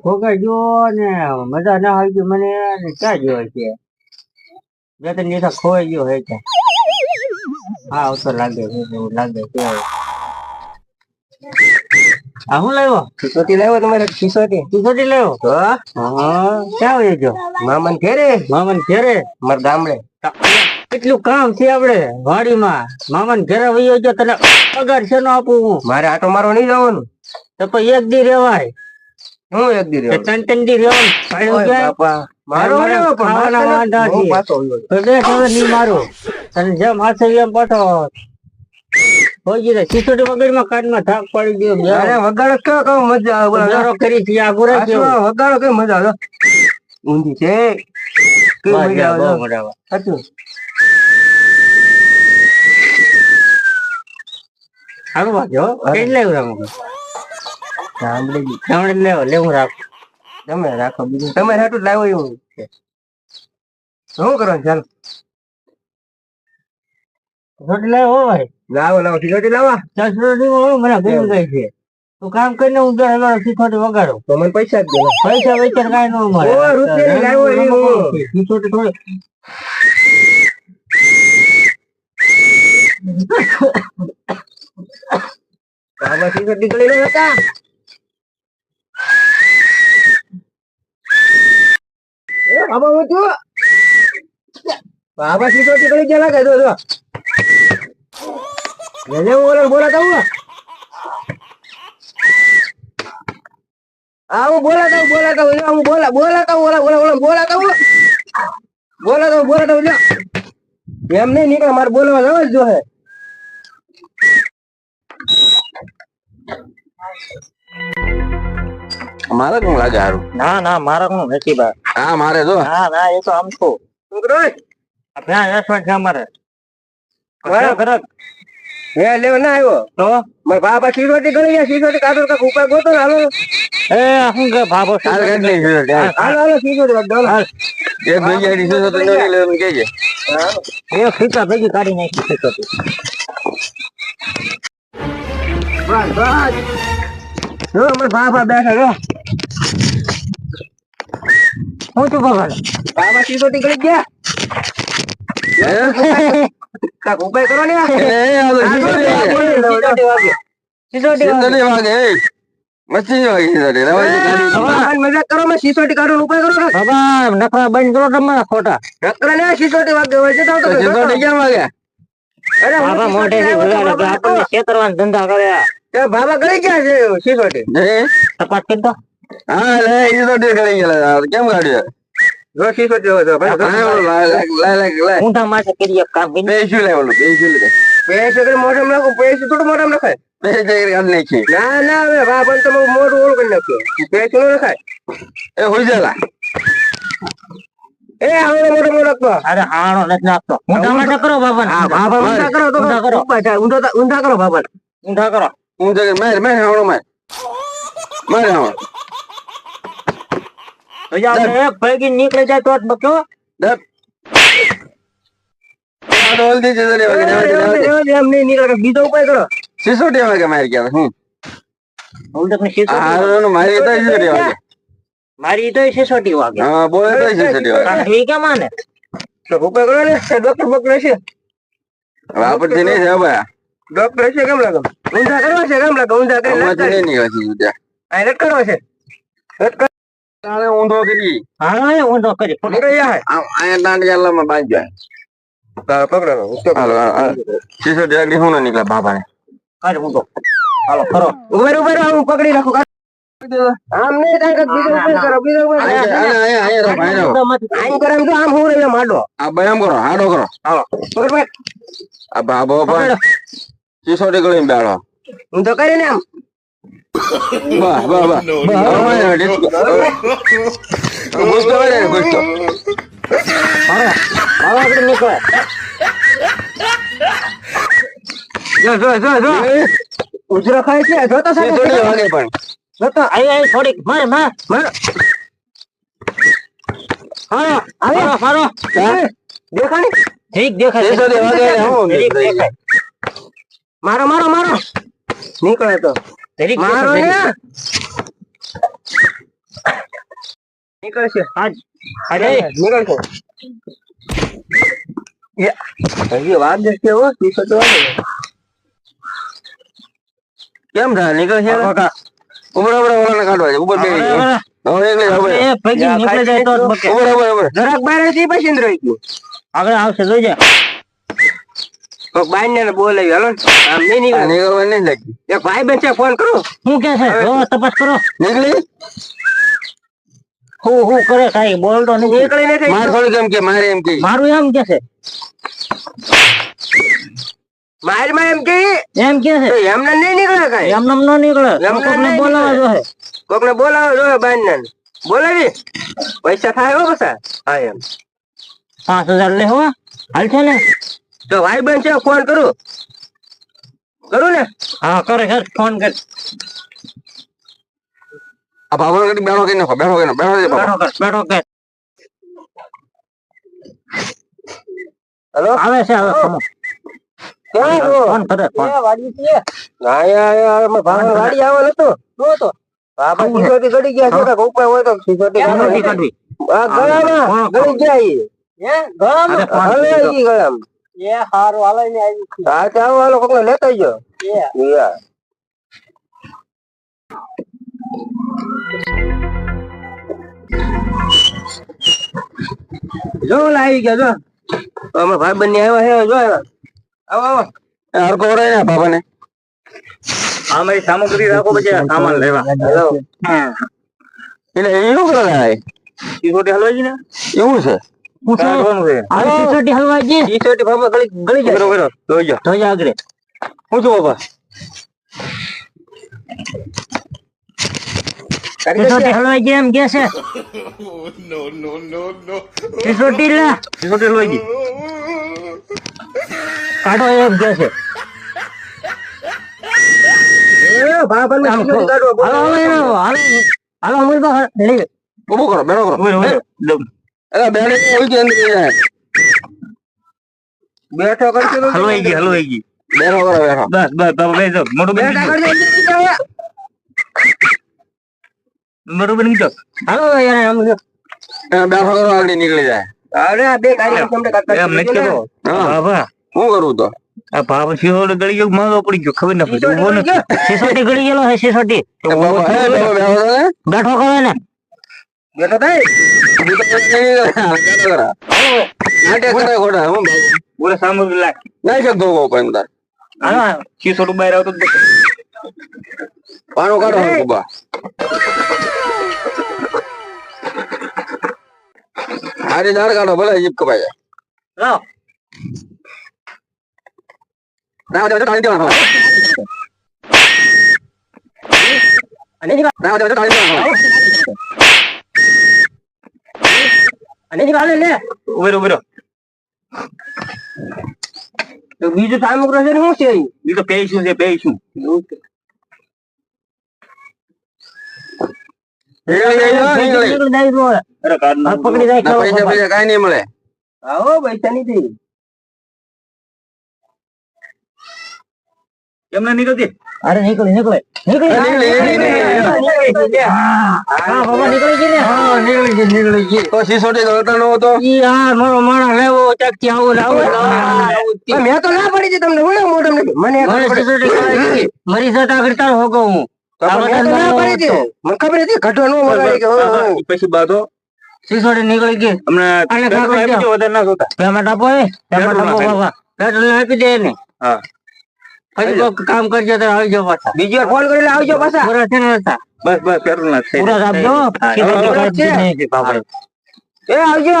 ખોખાઈ ગયો ને મજા ના આવી ગઈ મને ક્યાં ગયો છે બે ત્રણ દિવસ ખોવાઈ ગયો હે છે હા આવતો લાગે એવું લાગે છે આ હું લાવ્યો સિસોટી લાવ્યો તમારે સિસોટી લાવ્યો તો હા ક્યાં હોય ગયો મામન ઘેરે માર ગામડે કેટલું કામ છે આપડે વાડીમાં મામા ને ઘરે વયો ગયો તને પગાર છે નો આપું હું મારે આટો મારવા નહીં જવાનું તો પછી એક દી રેવાય હું એક દી રહ્યો ત્રણ દી રેવાનું બાપા મારો ખાવાના વાંધા છે તો દેખ હવે નહીં મારું તને જેમ હાથે એમ પાછો હોય ગઈ સિસોટી વગરમાં કાનમાં થાક પડી ગયો અરે વગાડો કયો કયો મજા આવે કરી છે આગળ વગાડો કઈ મજા આવે ઊંધી છે કેવી મજા આવે સાચું સારું વાગ્યો કઈ લેવું રામ સાંભળી લેવો લેવું રાખ તમે રાખો બીજું તમે હાટું લાવ્યો એવું છે શું કરવાનું ચાલો સિસોટી લાવો ભાઈ લાવો સિસોટી લાવો સિસોટી મને ગયું ગઈ છે તું કામ કરીને હું સિસોટી વગાડો તો મને પૈસા જ દે પૈસા વેચાર કાંઈ ન મળે રૂપિયા લાવ્યો સિસોટી થોડી બાબા સિસોટી ગળી નો હતા બાબા હું તું બાબા સિસોટી ગળી ગયા લાગે જો એને બોલાતા હું હું બોલાતા એમ નહીં નીકળે મારે બોલવા જવા જ જો હે મારે કોણ લાગે હારું ના મારા કોણ નથી બા હા મારે જો ના એ તો આમ તો ત્યાં રેસ્ટોરન્ટ છે અમારે ખરક હે લેવા ના આવ્યો તો મારા બાબા સિસોટી ગળી ગયા સિસોટી કાઢો કાક ઉપાય ગોતો ને હાલો હું કે ભાભો હાલો સિસોટી વાગડો એક બીજા ડીસો તો નહીં લેવાનું કે છે એ ખીચા ભેગી કાઢી નાખી સિસોટી જો મારા બાબા બેઠા જો હું તું ભગવાન બાબા સિસોટી ગળી ગયા કાક ઉપાય કરો ને સિસોટી વાગે મચ્છી વાગે મજાક કરો મેં સિસોટી કાઢો ઉપાય કરો બાબા નખરા બંધ કરો તમારા ખોટા નકરા ને સિસોટી વાગે હોય છે તો કેમ વાગે અરે બાબા મોઢે આપણને છેતરવાના ધંધા કર્યા તે બાબા ગળી ગયા છે સિસોટી તપાસ કરી દો હા લે એ તો ઢેર કરી ગયેલા કેમ કાઢ્યો જો સિસોટી હોય તો ભાઈ ઊંધા માથે કરી કામ બેસ્યું લેવાનું બેસ્યું લે પૈસે કે મોઢમ નાખો પૈસે થોડું મોઢમ નખાય બેસ્યું કાઢ નાખી ના હવે બાપા તમે મોઢું ઓળ કરી નાખ્યો પૈસે નો નખાય એ હોઈ જલા એ હવે મોઢું નાખતો અરે આણો નથી નાખતો ઊંધા માથે કરો બાબા હા બાબા ઊંધા કરો તો ઊંધા કરો ઊંધા કરો બાબા ઊંધા કરો હું તો માર હાવડો માર હાવડો તો આપણે ભેગી નીકળી જાય તો જ બક્યો દબ આ ઓલદી છે દરે વાગે એમ નહીં નીકળે બીજો ઉપાય કરો સિસોટી વાગે માર ગયા હું હારો મારી તો સિસોટી વાગે મારી તો સિસોટી વાગે હા બોલે તો સિસોટી વાગે ઠીક છે માને તો ઉપાય કરો ને ડોક્ટર બકરે છે વાપરતી નહીં છે ભાઈ ડોક્ટર છે કેમ લાગે ઊંધા કરવા છે કેમ લાગે ઊંધા કરી અમારથી નહીં નીકળતી ત્યાં આ રટ કરવા છે રટ કર તાણે ઊંધો કરી હા એ ઊંધો કરી આયા દાંડિયાલામાં બાંધ્યો પકડો હાલો સિસોટી આગળ હું ના નીકળે બાપાને કાઢ ઊંધો હાલો કરો ઉભેર હું પકડી રાખું આમ નહીં થાય બીજો ઉપાય કરો બીજો ઉપાય આમ કરે તો આમ હું રહી માડો આ બયામ કરો હાડો કરો હાલો પકડ આ બાબો પણ સિસોટી ગળીને બેઠો હું તો કરીને આમ વાહ વાહ વાહ ગુસ્તો આવે ને ગુસ્તો હાલો આપણે નીકળે જો ઉજરો ખાય છે જોતો સિસોટી વાગે પણ જોતો આઈ થોડીક માર હા મારો દેખાણી ઠીક દેખાય છે. સિસોટી વાગે એટલે હું ઠીક દેખાય. મારો મારો મારો નીકળે તો ઠીક મારો દેખાય. ને નીકળશે આજ. અરે નીકળશે હજી વાત દેખે હો સિસોટી વાગે કેમ થાય નીકળશે કાકા. ઉભરે ઓલાને કાઢવા છે ઉપર બેસી ગયો. હવે એકલી જાવ ભાઈ. એ પૈકી નીકળી જાય તો જ બકે. ઉભરે જરાક બહાર થી પછી રહી ગયું આગળ આવશે જોજે. બાઈ ને બોલાવી હાલો આમ નહીં નીકળે નીકળવા નહીં લાગી એક ભાઈ બન છે ફોન કરો શું કે છે જો તપાસ કરો. નીકળી હું કરે કાઈ બોલતો નથી. નીકળી નથી માર થોડી કેમ કે મારે એમ કે મારું એમ કે છે મારમાં એમ કે એમ કે છે એમને નહીં નીકળે કઈ એમ નામ નો નીકળે. એમ નામ કોકને નહીં બોલાવા નીકળે. જોઈએ. કોકને બોલાવો જો બાઈ ને બોલાવી પૈસા થાય હો પૈસા હા એમ 5000 લે હો હાલ છે ને. તો ભાઈ બન છે ફોન કરું ને હા કરે કર ફોન કર. આ બાબા કડી બેઠો કે નાખો બેઠો કે ના બેઠો છે બાબા બેઠો કર. હેલો આવે છે હવે ફોન. ફોન કરે ફોન. વાડી આવે નતો બાબા સિસોટી ગળી ગયા છે કાંઈક ઉપાય હોય તો સિસોટી નથી કાઢવી. આ ગળામાં ગળી ગયા ઈ. અરે ફોન હવે કરી દો. ઈ ગળામાં હા ચાલો હાલો કોકને લેતા જો જો લાવી ગયા જો અમે ભાઈ બંને આવ્યા છે જો આવ્યા આવો આવો હરકો વરાય ને બાબાને આ મારી સામગ્રી રાખો પછી આ સામાન લેવા. હેલો એટલે એવું કરે સિસોટી હલવાઈ ને એવું છે હું કાઢવાનું છે. આ સિસોટી હલવાઈ ગઈ. સિસોટી બાબા ગળી ગળી જાય બરોબર જોઈજો જોજે આગળ. હું છું બાબા સિસોટી હલવાઈ ગઈ એમ કે છે. સિસોટી લે. સિસોટી હલવાઈ ગઈ. કાઢો એમ કે છે. એ બાબા ને સિસોટી કાઢો હાલો હાલો હાલો અમુલભાઈ લઈ ઉભો કરો બેઠો કરો એટલે બેઠે હોય કે અંદર જાય બેઠો કરશે તો હલવાઈ ગઈ હલવાઈ ગઈ. બેઠો કરો બેઠો બસ બસ બાબા લઈ જાઓ. મોટું બની બેઠા ગયું. કરજો અંદર જાવ મોટું બની ગયું. હાલો યાર આમ લ્યો. બેઠો કરો આગળ નીકળી જાય અરે આ બે કાઢી તમને કાકા એમ નથી કહેતો. હા. બાબા શું કરવું તો આ બાબા સિસોટી ગળી ગયો માંગો પડી ગયો ખબર ના પડી. સિસોટી ઉભો ગળી નથી. સિસોટી ગળી ગયેલો હે સિસોટી. એ બાબા હે બાબા બેઠો તો ને બેઠો કરો ને. બેઠો થાય બેઠો કરો નાટક કરે ખોટા હું બોલે સામગ્રી લાગ. નહીં શકતો બહુ પણ તાર હા સિસોટી બહાર આવતો જ દેખાય. પાણો કાઢો બાબા હારી દાળ કાઢો ભલે જીપ કપાય જાય લાવ. ના તો ટાળી દેવાનો અને ના તો ટાળી દેવાનો અને હાલે લે ઉભેરો ઉભેરો. તો બીજું સામગ્રી છે ને શું છે ઈ? એ તો પેઈશું છે પેઈશું. નીકળી જાય અરે કાઢ નાખ. પકડી જાય ના પૈસા પૈસા કાંઈ નહીં મળે આવો પૈસા ની થઈ કેમ ના નીકળતી. અરે નીકળી નીકળે હા બાબા નીકળી ગઈ ને. હા નીકળી ગઈ તો સિસોટી તો હતો નો હતો ઈ આ મારો માણસ લેવો ચકથી આવો લાવો મેં તો ના પડી હતી તમને બોલો મોઢમ ને મને મરી જતા કરતા હોગો હું. મેં તો ના પડી હતી મને ખબર હતી ઘટવા નો મળે કે પછી બાધો સિસોટી નીકળી ગઈ. હમણાં આને કાકા આપી દો, વધારે ના જોતા. પેમેન્ટ આપો એ પેમેન્ટ આપો બાબા. પેટ્રોલ આપી દે ને. હા પછી કોઈ કામ કરજો તો આવી જાવ પાછા. બીજી વાર ફોન કરીને આવજો પાછા પૂરા છે ને હતા. બસ બસ પેટ્રોલ ના પૂરા આપજો. એ આવજો